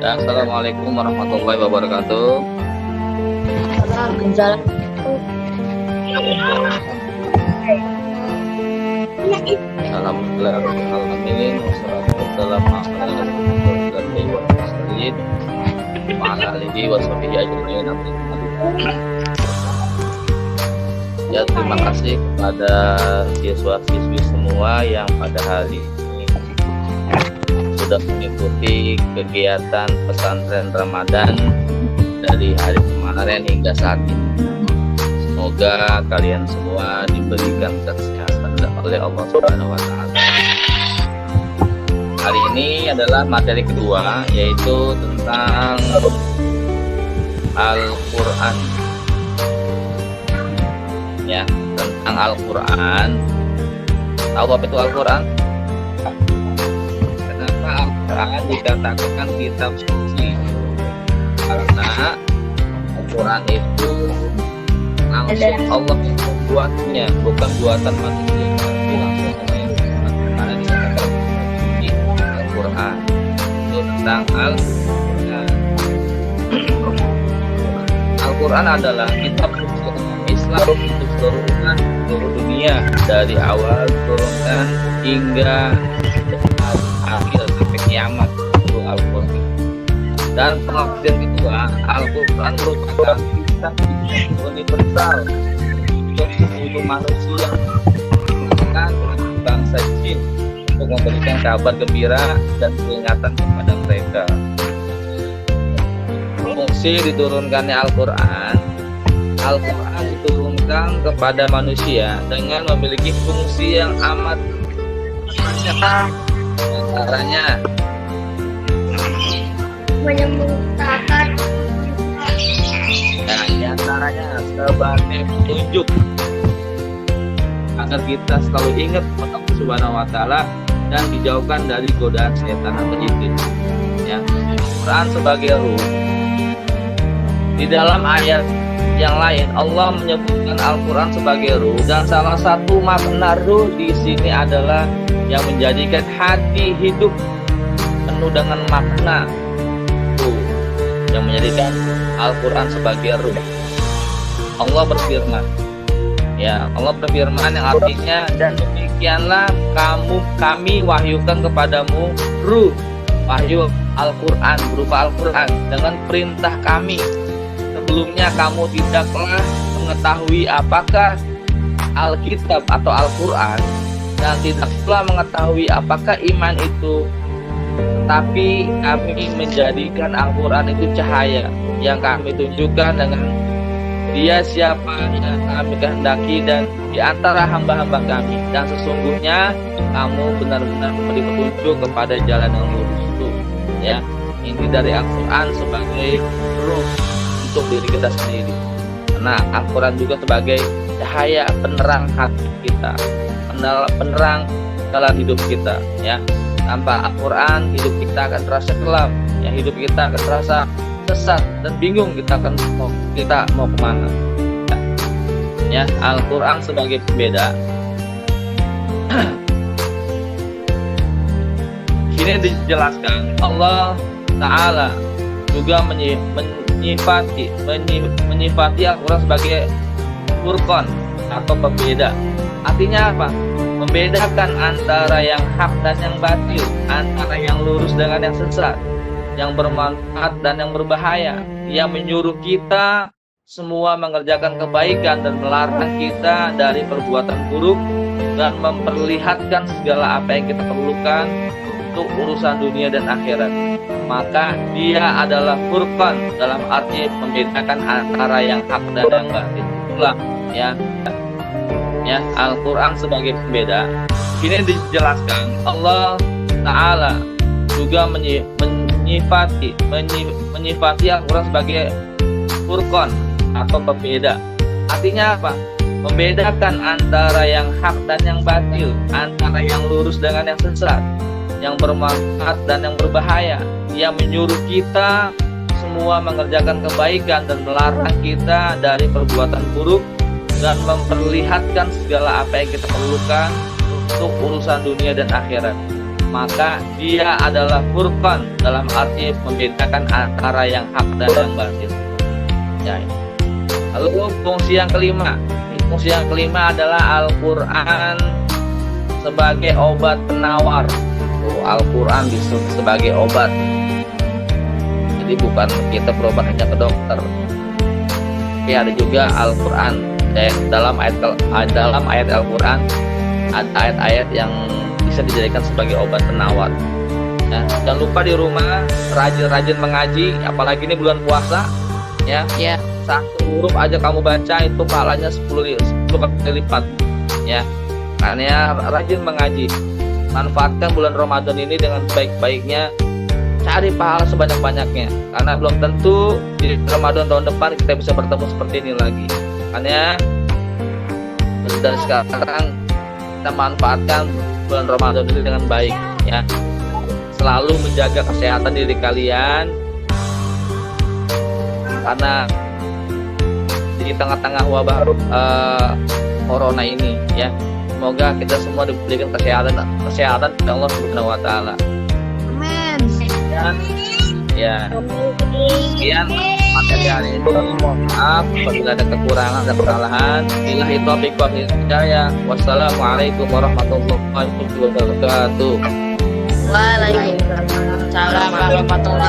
Ya, assalamualaikum warahmatullahi wabarakatuh. Waalaikumsalam. Alhamdulillah rabbil alamin wassalatu wassalamu ala rasulillah wa ala alihi wa sahbihi ajmain. Ya, terima kasih kepada siswa-siswi semua yang pada hari ini sudah mengikuti kegiatan pesantren Ramadan dari hari kemarin hingga saat ini. Semoga kalian semua diberikan kesehatan oleh Allah Subhanahu wa taala. Hari ini adalah materi kedua, yaitu tentang Al-Qur'an. Ya, tentang Al-Qur'an. Tahu apa itu Al-Qur'an? Kenapa Al-Qur'an dikatakan kitab suci? Karena Al-Quran itu langsung Allah yang membuatnya, bukan buatan manusia, tapi langsung Allah yang membuat. Karena dikatakan suci Al-Quran itu tentang Al-Quran. Al-Quran adalah kitab suci Islam untuk seluruh umat, seluruh dunia, dari awal turunkan hingga akhir sampai kiamat. Itu Al-Quran. Dan pengertian kedua, Al-Quran merupakan kitab universal untuk seluruh manusia, bahkan bangsa jin, untuk memberikan kabar gembira dan peringatan kepada mereka. Fungsi diturunkannya Al-Quran diturunkan kepada manusia dengan memiliki fungsi yang amat banyak. Antaranya Menyembuhkan. nah, diantaranya sebagai petunjuk agar kita selalu ingat kepada Allah Subhanahu wa taala dan dijauhkan dari godaan setan atau iblis. Ya, Quran sebagai ruh. Di dalam ayat yang lain Allah menyebutkan Al-Quran sebagai ruh, dan salah satu makna ruh di sini adalah yang menjadikan hati hidup penuh dengan makna, yang menjadikan Al-Quran sebagai ruh. Allah berfirman, Allah berfirman yang artinya, dan demikianlah kami wahyukan kepadamu ruh, wahyu Al-Quran, berupa Al-Quran, dengan perintah kami. Sebelumnya kamu tidaklah mengetahui apakah Alkitab atau Al-Quran, dan tidak pula mengetahui apakah iman itu. Tapi kami menjadikan Al-Quran itu cahaya yang kami tunjukkan dengan dia siapa yang kami kehendaki dan di antara hamba-hamba kami, dan sesungguhnya kamu benar-benar memberi petunjuk kepada jalan yang lurus itu. Ya, ini dari Al-Quran sebagai ruh untuk diri kita sendiri. Karena Al-Quran juga sebagai cahaya penerang hati kita, penerang dalam hidup kita. Ya, tanpa Al-Quran hidup kita akan terasa kelam, ya, hidup kita akan terasa sesat dan bingung kita mau kemana. Ya, Al-Quran sebagai pembeda. Ini dijelaskan Allah Ta'ala juga menyifati Al-Quran sebagai Furqan atau pembeda. Artinya apa? Membedakan antara yang hak dan yang batil, antara yang lurus dengan yang sesat, yang bermanfaat dan yang berbahaya, yang menyuruh kita semua mengerjakan kebaikan dan melarang kita dari perbuatan buruk, dan memperlihatkan segala apa yang kita perlukan untuk urusan dunia dan akhirat. Maka dia adalah Furqan, dalam arti membedakan antara yang hak dan yang batil. Itulah ya, Al-Quran sebagai pembeda. Ini dijelaskan Allah Ta'ala juga menyifati Al-Quran sebagai Furqan atau pembeda. Artinya apa? Membedakan antara yang hak dan yang batil, antara yang lurus dengan yang sesat, yang bermanfaat dan yang berbahaya, yang menyuruh kita semua mengerjakan kebaikan dan melarang kita dari perbuatan buruk, dan memperlihatkan segala apa yang kita perlukan untuk urusan dunia dan akhirat. maka dia adalah furqan, dalam arti membedakan antara yang hak dan yang batil. Ya. Lalu fungsi yang kelima adalah Al-Quran sebagai obat penawar. Al-Quran disebut sebagai obat. Jadi bukan kita berobat hanya ke dokter. Tapi ada juga Al-Quran. Dalam ayat Al-Quran ada ayat-ayat yang bisa dijadikan sebagai obat penawar. Ya, jangan lupa di rumah rajin-rajin mengaji, apalagi ini bulan puasa. Ya, satu huruf aja kamu baca itu pahalanya 10 kali lipat. Ya, karena rajin mengaji. Manfaatkan bulan Ramadan ini dengan baik-baiknya. Cari pahala sebanyak-banyaknya, karena belum tentu di Ramadan tahun depan kita bisa bertemu seperti ini lagi. Makanya dari sekarang kita manfaatkan bulan Ramadan ini dengan baik, ya. Selalu menjaga kesehatan diri kalian, karena di tengah-tengah wabah corona ini, ya. Semoga kita semua diberikan kesehatan oleh Allah Subhanahu wa taala. Amin. Ya. Sekian materi hari ini. Mohon maaf apabila ada kekurangan dan kesalahan. Billahi taufiq wal hidayah. Wassalamualaikum warahmatullahi wabarakatuh. Waalaikumsalam warahmatullahi